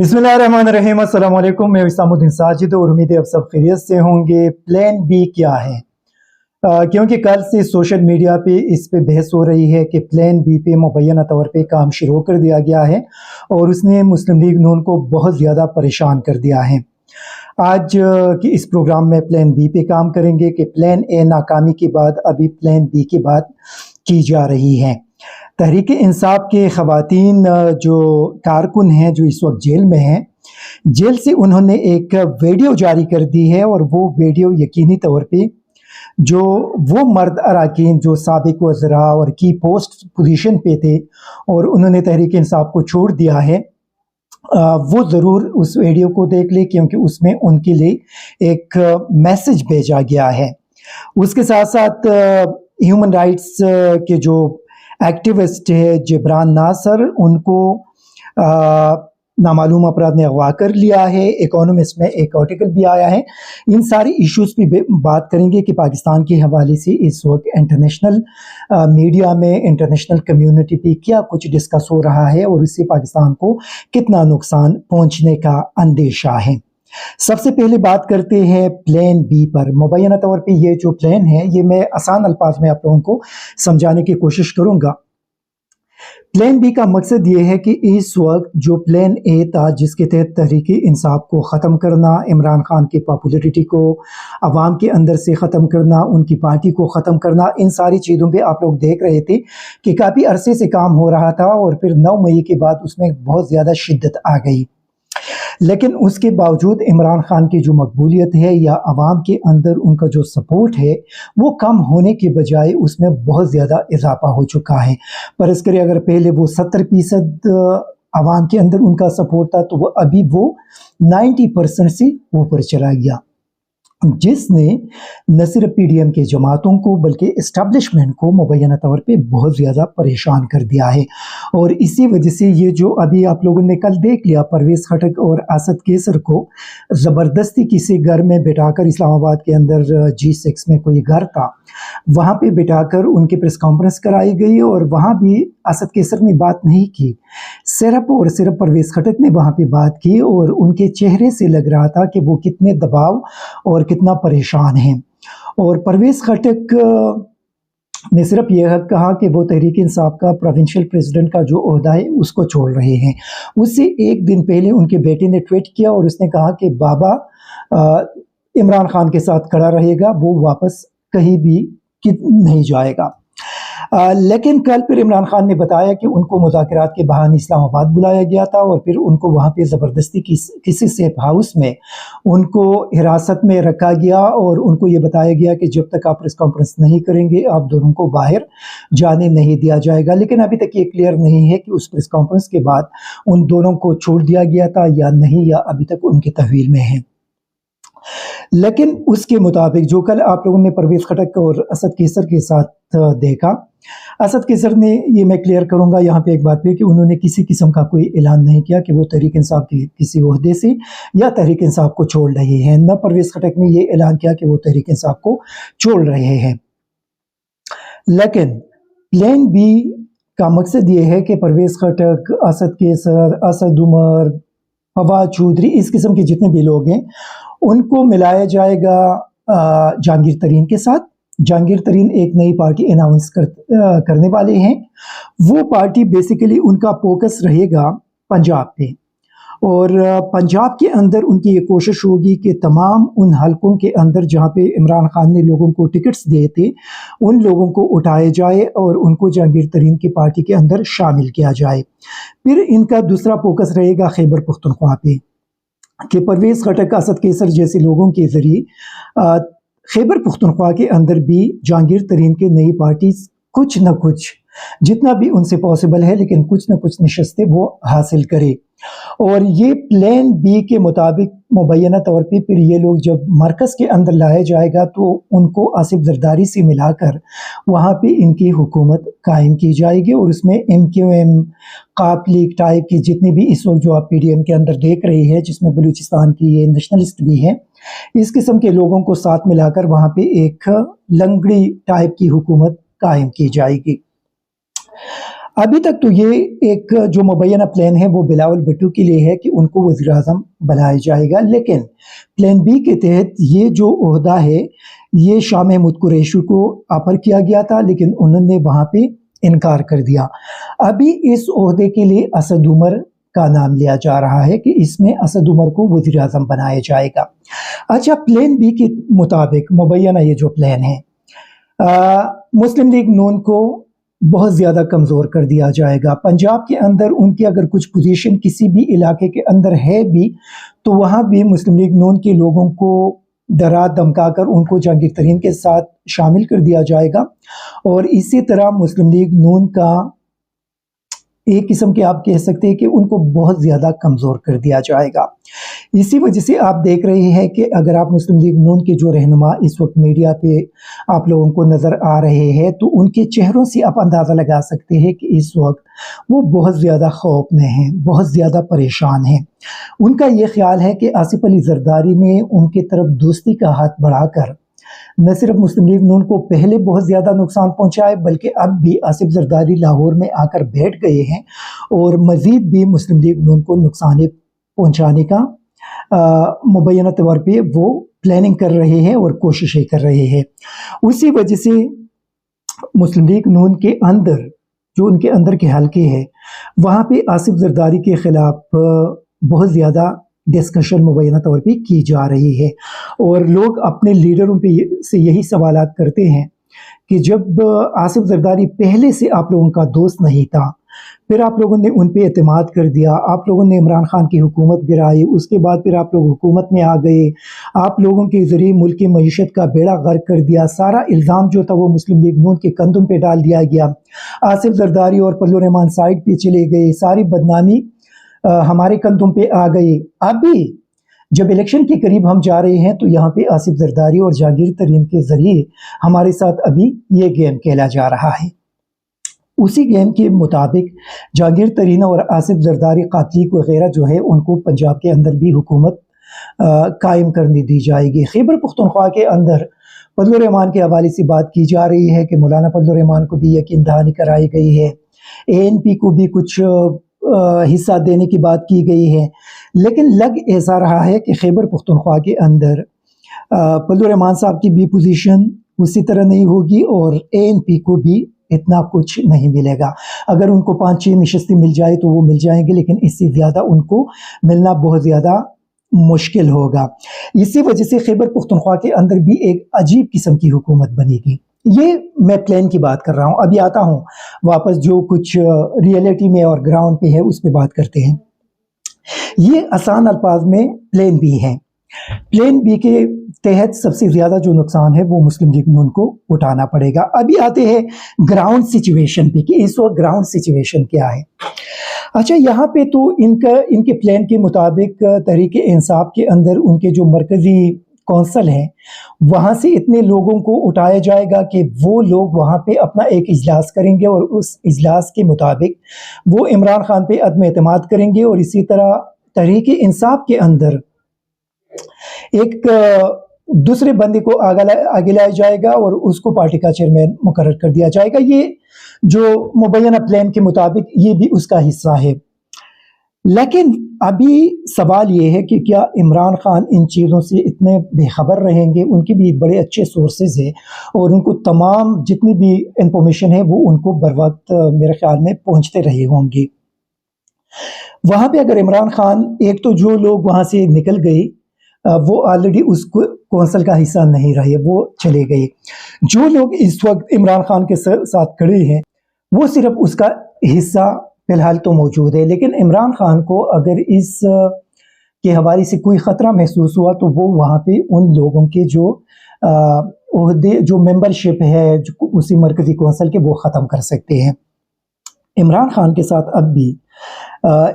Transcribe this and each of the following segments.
बिस्मिल्लाहिर्रहमानिर्रहीम। अस्सलाम वालेकुम। मैं इस्लामुद्दीन साजिद और उम्मीद है आप सब खैरियत से होंगे। प्लान बी क्या है? क्योंकि कल से सोशल मीडिया पे इस पे बहस हो रही है कि प्लान बी पे मुबैना तौर पे काम शुरू कर दिया गया है और उसने मुस्लिम लीग नून को बहुत ज़्यादा परेशान कर दिया है। आज की इस प्रोग्राम में प्लान बी पे काम करेंगे कि प्लान ए नाकामी के बाद अभी प्लान बी की बात की जा रही है। तहरीक इंसाफ के ख़वातीन जो कारकुन हैं जो इस वक्त जेल में हैं, जेल से उन्होंने एक वीडियो जारी कर दी है और वो वीडियो यकीनी तौर पे जो वो मर्द अराकीन जो साबिक वज़रा और की पोस्ट पोजीशन पे थे और उन्होंने तहरीक इंसाफ को छोड़ दिया है, वो ज़रूर उस वीडियो को देख ले क्योंकि उसमें उनके लिए एक मैसेज भेजा गया है। उसके साथ साथ ह्यूमन राइट्स के जो एक्टिविस्ट है जिब्रान नासर, उनको नामालूम अपराध ने अगवा कर लिया है। इकोनॉमिस्ट में एक आर्टिकल भी आया है। इन सारी इश्यूज़ पे बात करेंगे कि पाकिस्तान के हवाले से इस वक्त इंटरनेशनल मीडिया में, इंटरनेशनल कम्युनिटी पे क्या कुछ डिस्कस हो रहा है और इससे पाकिस्तान को कितना नुकसान पहुंचने का अंदेशा है। सबसे पहले बात करते हैं प्लान बी पर। मुबैना तौर पे ये जो प्लान है ये मैं आसान अल्फाज में आप लोगों को समझाने की कोशिश करूंगा। प्लान बी का मकसद ये है कि इस वक्त जो प्लान ए था जिसके तहत तहरीक इंसाफ को ख़त्म करना, इमरान खान की पॉपुलरिटी को अवाम के अंदर से ख़त्म करना, उनकी पार्टी को ख़त्म करना, इन सारी चीज़ों पे आप लोग देख रहे थे कि काफ़ी अरसे से काम हो रहा था और फिर 9 मई के बाद उसमें बहुत ज़्यादा शिद्दत आ गई। लेकिन उसके बावजूद इमरान खान की जो मकबूलियत है या अवाम के अंदर उनका जो सपोर्ट है वो कम होने के बजाय उसमें बहुत ज़्यादा इजाफा हो चुका है। पर इसके अगर पहले वो 70% अवाम के अंदर उनका सपोर्ट था तो वो अभी वो 90% से ऊपर चला गया, जिसने न सिर्फ पीडीएम के जमातों को बल्कि इस्टेब्लिशमेंट को मुबैना तौर पे बहुत ज़्यादा परेशान कर दिया है। और इसी वजह से ये जो अभी आप लोगों ने कल देख लिया, परवेज़ खटक और असद कैसर को ज़बरदस्ती किसी घर में बिठाकर, इस्लामाबाद के अंदर G6 में कोई घर था, वहाँ पे बिठाकर उनकी प्रेस कॉन्फ्रेंस कराई गई और वहाँ भी असद कैसर ने बात नहीं की, सिर्फ और सिर्फ परवेज़ खटक ने वहाँ पे बात की और उनके चेहरे से लग रहा था कि वो कितने दबाव और कितना परेशान हैं। और परवेज़ खटक ने सिर्फ यह कहा कि वो तहरीक इंसाफ का प्रोविंशियल प्रेसिडेंट का जो ओहदा है उसको छोड़ रहे हैं। उससे एक दिन पहले उनके बेटे ने ट्वीट किया और उसने कहा कि बाबा इमरान खान के साथ खड़ा रहेगा, वो वापस कहीं भी नहीं जाएगा। लेकिन कल फिर इमरान खान ने बताया कि उनको मुज़ाकरात के बहाने इस्लामाबाद बुलाया गया था और फिर उनको वहाँ पे ज़बरदस्ती किसी सेफ हाउस में उनको हिरासत में रखा गया और उनको ये बताया गया कि जब तक आप प्रेस कॉन्फ्रेंस नहीं करेंगे आप दोनों को बाहर जाने नहीं दिया जाएगा। लेकिन अभी तक ये क्लियर नहीं है कि उस प्रेस कॉन्फ्रेंस के बाद उन दोनों को छोड़ दिया गया था या नहीं, या अभी तक उनके तहवील में है। लेकिन उसके मुताबिक जो कल आप लोगों ने परवेज़ खटक और असद कैसर के साथ देखा, असद कैसर ने, ये मैं क्लियर करूंगा यहाँ पे एक बात पे, कि उन्होंने किसी किस्म का कोई ऐलान नहीं किया कि वो तहरीक इंसाफ के किसी ओहदे से या तहरीक इंसाफ को छोड़ रहे हैं। न परवेज़ खटक ने ये ऐलान किया कि वो तहरीक इंसाफ को छोड़ रहे हैं। लेकिन प्लान बी का मकसद ये है कि परवेज़ खटक, असद कैसर, असद उमर, फवाद चौधरी, इस किस्म के जितने भी लोग हैं उनको मिलाया जाएगा जहांगीर तरीन के साथ। जहांगीर तरीन एक नई पार्टी अनाउंस करने वाले हैं। वो पार्टी बेसिकली उनका फोकस रहेगा पंजाब पे और पंजाब के अंदर उनकी ये कोशिश होगी कि तमाम उन हलकों के अंदर जहाँ पे इमरान खान ने लोगों को टिकट्स दिए थे उन लोगों को उठाया जाए और उनको जहांगीर तरीन की पार्टी के अंदर शामिल किया जाए। फिर इनका दूसरा फोकस रहेगा खैबर पख्तूनख्वा पे कि परवेज़ खटक, असद कैसर जैसे लोगों के ज़रिए खैबर पख्तूनख्वा के अंदर भी जहांगीर तरीन की नई पार्टी कुछ न कुछ, जितना भी उनसे पॉसिबल है, लेकिन कुछ न कुछ नशस्तें वो हासिल करे। और ये प्लान बी के मुताबिक मुबैना तौर पे फिर ये लोग जब मरकज़ के अंदर लाया जाएगा तो उनको आसिफ जरदारी से मिलाकर वहाँ पे इनकी हुकूमत कायम की जाएगी और उसमें MQM, काप लीग टाइप की जितनी भी इस वक्त जो आप PDM के अंदर देख रहे हैं, जिसमें बलूचिस्तान की ये नेशनलिस्ट भी हैं, इस किस्म के लोगों को साथ मिलाकर वहाँ पे एक लंगड़ी टाइप की हुकूमत कायम की जाएगी। अभी तक तो ये एक जो मुबैना प्लान है वो बिलावल भुट्टो के लिए है कि उनको वज़ीर आज़म बनाया जाएगा, लेकिन प्लान बी के तहत ये जो ओहदा है ये शाह महमूद कुरैशी को ऑफर किया गया था, लेकिन उन्होंने वहाँ पे इनकार कर दिया। अभी इस ओहदे के लिए असद उमर का नाम लिया जा रहा है कि इसमें असद उमर को वज़ीर आज़म बनाया जाएगा। अच्छा, प्लान बी के मुताबिक मुबैना ये जो प्लान है, मुस्लिम लीग नून को बहुत ज़्यादा कमज़ोर कर दिया जाएगा। पंजाब के अंदर उनकी अगर कुछ पोजीशन किसी भी इलाके के अंदर है भी, तो वहाँ भी मुस्लिम लीग नून के लोगों को डरा धमका कर उनको जहांगीर तरीन के साथ शामिल कर दिया जाएगा, और इसी तरह मुस्लिम लीग नून का एक किस्म के आप कह सकते हैं कि उनको बहुत ज़्यादा कमज़ोर कर दिया जाएगा। इसी वजह से आप देख रहे हैं कि अगर आप मुस्लिम लीग नून के जो रहनुमा इस वक्त मीडिया पे आप लोगों को नज़र आ रहे हैं, तो उनके चेहरों से आप अंदाज़ा लगा सकते हैं कि इस वक्त वो बहुत ज़्यादा खौफ में हैं, बहुत ज़्यादा परेशान हैं। उनका ये ख्याल है कि आसिफ अली जरदारी ने उनकी तरफ दोस्ती का हाथ बढ़ाकर न सिर्फ मुस्लिम लीग नून को पहले बहुत ज़्यादा नुकसान पहुंचाए, बल्कि अब भी आसिफ जरदारी लाहौर में आकर बैठ गए हैं और मज़ीद भी मुस्लिम लीग नून को नुकसान पहुंचाने का मुबैना तौर पे वो प्लानिंग कर रहे हैं और कोशिशें कर रहे हैं। उसी वजह से मुस्लिम लीग नून के अंदर जो उनके अंदर के हल्के हैं, वहाँ पे आसिफ जरदारी के ख़िलाफ़ बहुत ज़्यादा डिस्कशन मुबैना तौर पे की जा रही है, और लोग अपने लीडरों पे से यही सवालात करते हैं कि जब आसिफ जरदारी पहले से आप लोगों का दोस्त नहीं था, फिर आप लोगों ने उन पे एतमाद कर दिया, आप लोगों ने इमरान खान की हुकूमत गिराई, उसके बाद फिर आप लोग हुकूमत में आ गए, आप लोगों के ज़रिए मुल्क की मईशत का बेड़ा गर्क कर दिया, सारा इल्ज़ाम जो था वो मुस्लिम लीग नून के कंधों पे डाल दिया गया, आसिफ जरदारी और पल्लू रहमान साइड पे चले गए, सारी बदनामी हमारे कंधों पे आ गई। अभी जब इलेक्शन के करीब हम जा रहे हैं, तो यहाँ पे आसिफ जरदारी और जहांगीर तरीन के ज़रिए हमारे साथ अभी ये गेम खेला जा रहा है। उसी गेम के मुताबिक जहांगीर तरीन और आसिफ जरदारी कातिल वगैरह जो है उनको पंजाब के अंदर भी हुकूमत कायम करने दी जाएगी। खैबर पख्तूनख्वा के अंदर पल्लू रहमान के हवाले से बात की जा रही है कि मौलाना पल्लू रहमान को भी यकीन दहानी कराई गई है, ANP को भी कुछ हिस्सा देने की बात की गई है, लेकिन लग ऐसा रहा है कि खैबर पख्तूनख्वा के अंदर पल्लू रहमान साहब की भी पोजीशन उसी तरह नहीं होगी और ANP को भी इतना कुछ नहीं मिलेगा। अगर उनको 5-6 नशस्तें मिल जाए तो वो मिल जाएंगे, लेकिन इससे ज़्यादा उनको मिलना बहुत ज़्यादा मुश्किल होगा। इसी वजह से खैबर पख्तूनख्वा के अंदर भी एक अजीब किस्म की हुकूमत बनेगी। ये मैं प्लान की बात कर रहा हूँ। अभी आता हूँ वापस जो कुछ रियलिटी में और ग्राउंड पे है उस पर बात करते हैं। ये आसान अल्फाज में प्लान बी है। प्लान बी के तहत सबसे ज़्यादा जो नुकसान है वो मुस्लिम लीग नून को उठाना पड़ेगा। अभी आते हैं ग्राउंड सिचुएशन पे कि इस वक्त ग्राउंड सिचुएशन क्या है। अच्छा, यहाँ पे तो इनके प्लान के मुताबिक तहरीक इंसाफ के अंदर उनके जो मरकज़ी कौंसल है वहाँ से इतने लोगों को उठाया जाएगा कि वो लोग वहाँ पे अपना एक इजलास करेंगे और उस इजलास के मुताबिक वो इमरान खान पे अदम एतमाद करेंगे, और इसी तरह तहरीक इंसाफ के अंदर एक दूसरे बंदे को आगे लाया जाएगा और उसको पार्टी का चेयरमैन मुकर्रर कर दिया जाएगा। ये जो मुबैना प्लान के मुताबिक ये भी उसका हिस्सा है। लेकिन अभी सवाल ये है कि क्या इमरान खान इन चीज़ों से इतने बेखबर रहेंगे? उनके भी बड़े अच्छे सोर्सेज हैं और उनको तमाम जितनी भी इंफॉर्मेशन है वो उनको बर वक्त मेरे ख्याल में पहुंचते रहे होंगे। वहाँ पे अगर इमरान खान, एक तो जो लोग वहाँ से निकल गए वो ऑलरेडी उस कौंसल का हिस्सा नहीं रहे, वो चले गए। जो लोग इस वक्त इमरान खान के साथ खड़े हैं वो सिर्फ उसका हिस्सा फ़िलहाल तो मौजूद है, लेकिन इमरान खान को अगर इस के हवाले से कोई ख़तरा महसूस हुआ तो वो वहाँ पे उन लोगों के जो ओहदे जो मेंबरशिप है जो उसी मरकज़ी कौंसल के वो ख़त्म कर सकते हैं। इमरान खान के साथ अब भी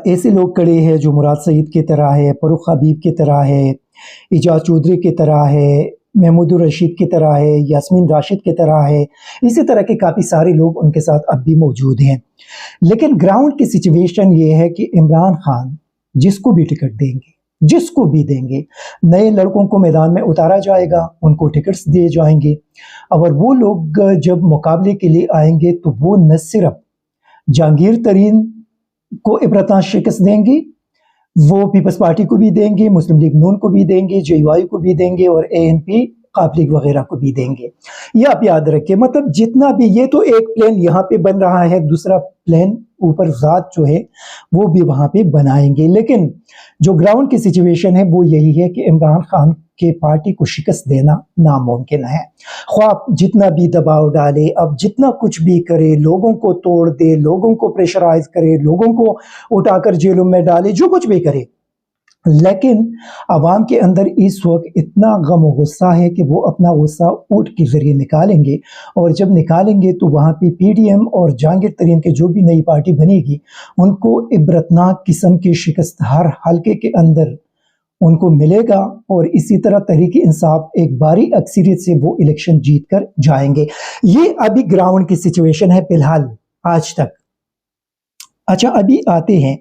ऐसे लोग खड़े हैं जो मुराद सईद की तरह है, फ़रूख हबीब की तरह है, इजाज़ चौधरी की तरह है, महमूद रशीद की तरह है, यास्मीन राशिद की तरह है। इसी तरह के काफ़ी सारे लोग उनके साथ अब भी मौजूद हैं। लेकिन ग्राउंड की सिचुएशन ये है कि इमरान खान जिसको भी टिकट देंगे, जिसको भी देंगे, नए लड़कों को मैदान में उतारा जाएगा, उनको टिकट्स दिए जाएंगे, और वो लोग जब मुकाबले के लिए आएंगे तो वो न सिर्फ जहांगीर तरीन को इबरतनाक शिकस्त देंगे, वो पीपल्स पार्टी को भी देंगे, मुस्लिम लीग नून को भी देंगे, JUI को भी देंगे और ANP काफ लीग वगैरह को भी देंगे। ये आप याद रखें। मतलब जितना भी, ये तो एक प्लान यहाँ पे बन रहा है, दूसरा प्लान ऊपर ज़ात जो है वो भी वहाँ पे बनाएंगे। लेकिन जो ग्राउंड की सिचुएशन है वो यही है कि इमरान खान के पार्टी को शिकस्त देना नामुमकिन है। ख्वाब जितना भी दबाव डाले, अब जितना कुछ भी करे, लोगों को तोड़ दे, लोगों को प्रेशराइज करे, लोगों को उठाकर जेलों में डाले, जो कुछ भी करे, लेकिन अवाम के अंदर इस वक्त इतना गम और गुस्सा है कि वो अपना गुस्सा ऊँट के ज़रिए निकालेंगे। और जब निकालेंगे तो वहाँ पे PDM और जहांगीर तरीन के जो भी नई पार्टी बनेगी उनको इबरतनाक किस्म की शिकस्त हर हल्के के अंदर उनको मिलेगा। और इसी तरह तहरीक इंसाफ एक भारी अक्सरियत से वो इलेक्शन जीत कर जाएंगे। ये अभी ग्राउंड की सिचुएशन है फिलहाल आज तक। अच्छा, अभी आते हैं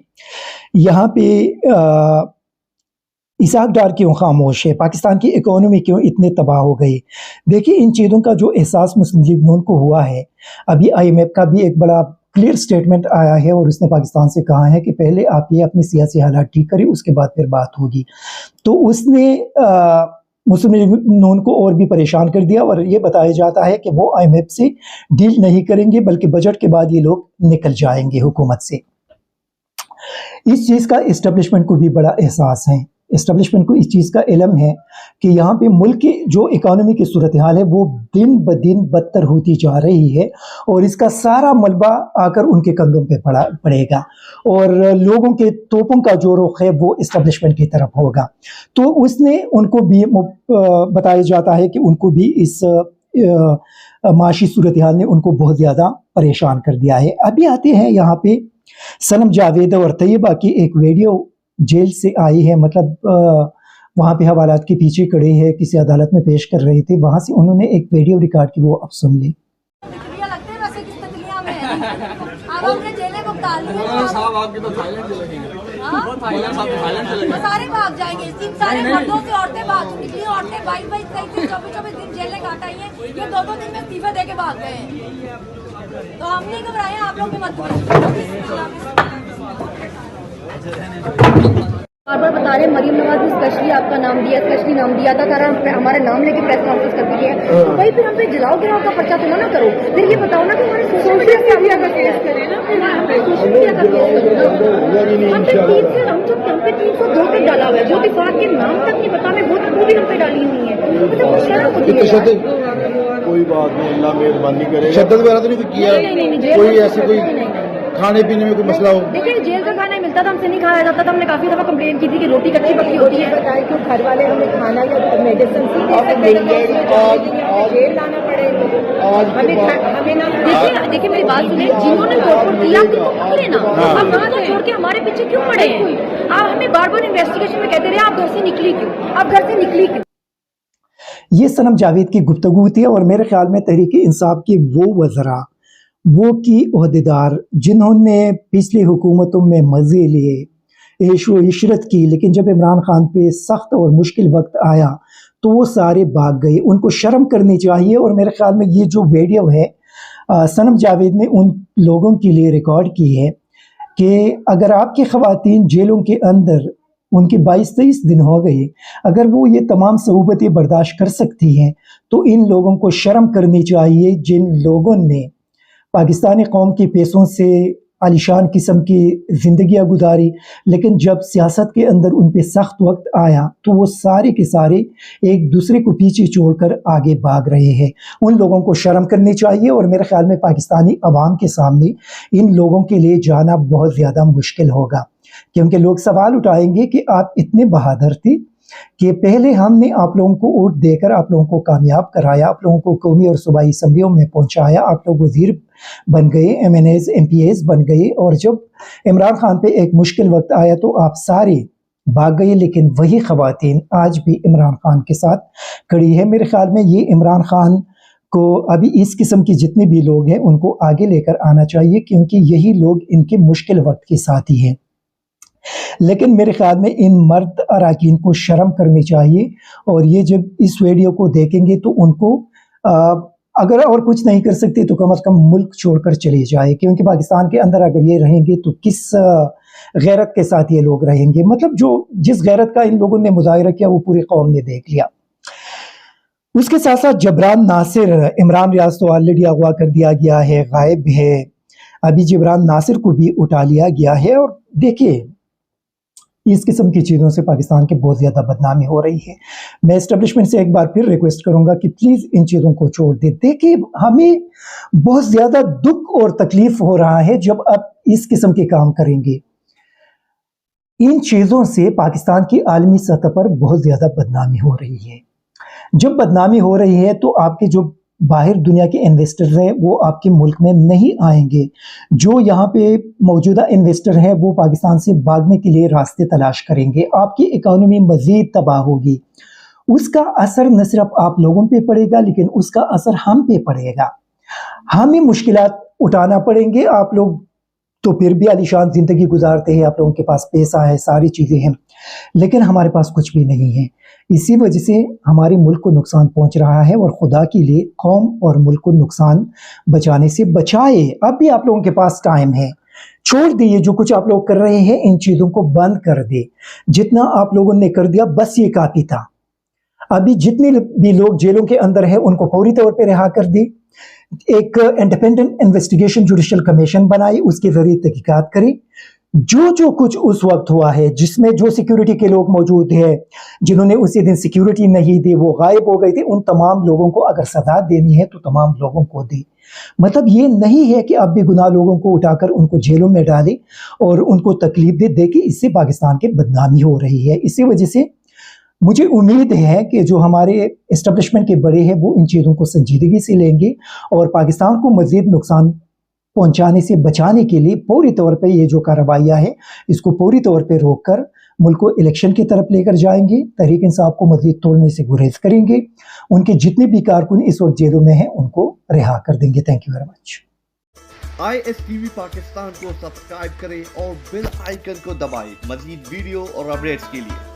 यहाँ पे इसाक डार क्यों खामोश है, पाकिस्तान की इकोनॉमी क्यों इतने तबाह हो गई। देखिए, इन चीज़ों का जो एहसास मुस्लिम लीग नून को हुआ है, अभी IMF का भी एक बड़ा क्लियर स्टेटमेंट आया है और उसने पाकिस्तान से कहा है कि पहले आप ये अपने सियासी हालात ठीक करें, उसके बाद फिर बात होगी। तो उसने मुस्लिम लीग नून को और भी परेशान कर दिया और ये बताया जाता है कि वो IMF से डील नहीं करेंगे बल्कि बजट के बाद ये लोग निकल जाएंगे हुकूमत से। इस चीज़ का इस्टेब्लिशमेंट को भी बड़ा एहसास है, इस्टेब्लिशमेंट को इस चीज़ का इल्म है कि यहाँ पे मुल्क की जो इकोनॉमी की सूरत हाल है वो दिन ब दिन बदतर होती जा रही है और इसका सारा मलबा आकर उनके कंधों पे पड़ेगा और लोगों के तोपों का जो रुख है वो इस्टेब्लिशमेंट की तरफ होगा। तो उसने उनको भी बताया जाता है कि उनको भी इस माशी सूरत हाल ने उनको बहुत ज़्यादा परेशान कर दिया है। अभी आते हैं यहाँ पे सनम जावेद और तैयबा की एक वीडियो जेल से आई है। मतलब वहाँ पे हवालात के पीछे खड़े हैं, किसी अदालत में पेश कर रहे थे, वहाँ से उन्होंने एक वीडियो रिकॉर्ड की, वो अब सुन ली। सारे भाग जाएंगे, सारे मर्दों से औरतें भाग, इतनी औरतें 22-23, 24-24 दिन जेल काट आई हैं, ये 2-2 दिन में इस्तीफे दे के भाग गए हैं। तो हम नहीं घबराए, आप लोग भी मत बार बार बता रहे मरीम नवाज ने स्पेशली आपका नाम दिया, स्पेशली नाम दिया था, कारण हमारा नाम लेके प्रेस कॉन्फ्रेंस कर दी है। तो भाई फिर हम पे जलाओ गिराओ का पर्चा तो ना करो, फिर ये बताओ ना कि हमारे सोशल मीडिया का केस करें ना, सोशल मीडिया का केस करो। हम पे 302 पे डाला हुआ है, जो दिफात के नाम तक नहीं पता, हमें वो भी हम पे डाली हुई है। मतलब शर्म होती है। कोई बात नहीं, अल्लाह मेहरबानी करे। शद्दत वगैरह तो नहीं किया? नहीं, कोई ऐसे कोई खाने पीने में कोई मसला हो? देखिए, जेल का खाना मिलता था, हमसे नहीं खाया जाता था। हमने काफी दफा कंप्लेन की थी कि रोटी कच्ची पक्की होती है। बताए कि घर वाले हमें खाना या मेडिसिन जेल लाना पड़े। देखिए मेरी बात सुने, जिन्होंने रिपोर्ट किया पकड़े ना, आप वहाँ से छोड़ के हमारे पीछे क्यों पड़े हैं? आप हमें बार बार इन्वेस्टिगेशन में कहते रहे आप घर से निकली क्यों, आप घर से निकली क्यों? ये सनम जावेद की गुफ्तगू थी और मेरे ख्याल में तहरीक इंसाफ की वो वज़रा, वो की ओहदेदार जिन्होंने पिछली हुकूमतों में मज़े लिए, ऐशो इशरत की, लेकिन जब इमरान खान पे सख्त और मुश्किल वक्त आया तो वो सारे भाग गए। उनको शर्म करनी चाहिए। और मेरे ख्याल में ये जो वीडियो है सनम जावेद ने उन लोगों के लिए रिकॉर्ड की है कि अगर आपकी ख़वातीन जेलों के अंदर उनके 22-23 दिन हो गए, अगर वो ये तमाम सहूबतें बर्दाश्त कर सकती हैं तो इन लोगों को शर्म करनी चाहिए जिन लोगों ने पाकिस्तानी कौम के पैसों से आलिशान किस्म की ज़िंदगियाँ गुजारी, लेकिन जब सियासत के अंदर उन पे सख्त वक्त आया तो वो सारे के सारे एक दूसरे को पीछे छोड़कर आगे भाग रहे हैं। उन लोगों को शर्म करनी चाहिए और मेरे ख्याल में पाकिस्तानी अवाम के सामने इन लोगों के लिए जाना बहुत ज़्यादा मुश्किल होगा, क्योंकि लोग सवाल उठाएंगे कि आप इतने बहादुर थे कि पहले हमने आप लोगों को वोट देकर आप लोगों को कामयाब कराया, आप लोगों को कौमी और सूबाई असम्बलियों में पहुंचाया, आप लोग वज़ीर बन गए, MNAs MPAs बन गए, और जब इमरान खान पे एक मुश्किल वक्त आया तो आप सारे भाग गए। लेकिन वही ख़वातीन आज भी इमरान खान के साथ खड़ी है। मेरे ख्याल में ये इमरान खान को अभी इस किस्म के जितने भी लोग हैं उनको आगे लेकर आना चाहिए, क्योंकि यही लोग इनके मुश्किल वक्त के साथी हैं। लेकिन मेरे ख्याल में इन मर्द अराकीन को शर्म करनी चाहिए और ये जब इस वीडियो को देखेंगे तो उनको अगर और कुछ नहीं कर सकते तो कम अज़ कम मुल्क छोड़कर चले जाए, क्योंकि पाकिस्तान के अंदर अगर ये रहेंगे तो किस गैरत के साथ ये लोग रहेंगे। मतलब जो जिस गैरत का इन लोगों ने मुजाहिरा किया वो पूरी कौम ने देख लिया। उसके साथ साथ जबरान नासिर, इमरान रियाज तो ऑलरेडी अगवा कर दिया गया है, गायब है, अभी जबरान नासिर को भी उठा लिया गया है। और देखिए इस किस्म की चीज़ों से पाकिस्तान की बहुत ज़्यादा बदनामी हो रही है। मैं एस्टेब्लिशमेंट से एक बार फिर रिक्वेस्ट करूंगा कि प्लीज़ इन चीज़ों को छोड़ दे। देखिए हमें बहुत ज़्यादा दुख और तकलीफ हो रहा है जब आप इस किस्म के काम करेंगे। इन चीज़ों से पाकिस्तान की आलमी सतह पर बहुत ज़्यादा बदनामी हो रही है। जब बदनामी हो रही है तो आपके जो बाहर दुनिया के इन्वेस्टर हैं वो आपके मुल्क में नहीं आएंगे। जो यहाँ पे मौजूदा इन्वेस्टर हैं वो पाकिस्तान से भागने के लिए रास्ते तलाश करेंगे। आपकी इकोनॉमी मज़ीद तबाह होगी। उसका असर न सिर्फ आप लोगों पे पड़ेगा लेकिन उसका असर हम पे पड़ेगा। हमें मुश्किलात उठाना पड़ेंगे। आप लोग तो फिर भी आलीशान ज़िंदगी गुजारते हैं, आप लोगों के पास पैसा है, सारी चीज़ें हैं, लेकिन हमारे पास कुछ भी नहीं है। इसी वजह से हमारे मुल्क को नुकसान पहुंच रहा है और खुदा के लिए कौम और मुल्क को नुकसान बचाने से बचाए। अब भी आप लोगों के पास टाइम है। छोड़ दिए जो कुछ आप लोग कर रहे हैं, इन चीज़ों को बंद कर दे। जितना आप लोगों ने कर दिया बस ये काफ़ी था। अभी जितने भी लोग जेलों के अंदर हैं उनको फौरी तौर पे रिहा कर दी। एक इंडिपेंडेंट इन्वेस्टिगेशन जुडिशल कमीशन बनाई, उसके जरिए तहकीकात करी। जो कुछ उस वक्त हुआ है जिसमें जो सिक्योरिटी के लोग मौजूद हैं जिन्होंने उसी दिन सिक्योरिटी नहीं दी, वो गायब हो गए थे, उन तमाम लोगों को अगर सजा देनी है तो तमाम लोगों को दे। मतलब ये नहीं है कि अब भी गुनाह लोगों को उठाकर उनको जेलों में डाले और उनको तकलीफ दे। देखिए इससे पाकिस्तान की बदनामी हो रही है। इसी वजह से मुझे उम्मीद है कि जो हमारे एस्टेब्लिशमेंट के बड़े हैं वो इन चीज़ों को संजीदगी से लेंगे और पाकिस्तान को मज़ीद नुकसान पहुंचाने से बचाने के लिए फौरी तौर पे ये जो कार्रवाइयाँ हैं इसको फौरी तौर पे रोककर मुल्क को इलेक्शन की तरफ लेकर जाएंगे। तहरीक इंसाफ को मज़ीद तोड़ने से गुरेज करेंगे। उनके जितने भी कारकुन इस वक्त जेलों में हैं उनको रिहा कर देंगे। Thank you very much. ISTV Pakistan को सब्सक्राइब करें और बेल आइकन को दबाएं मज़ीद वीडियो और अपडेट्स के लिए।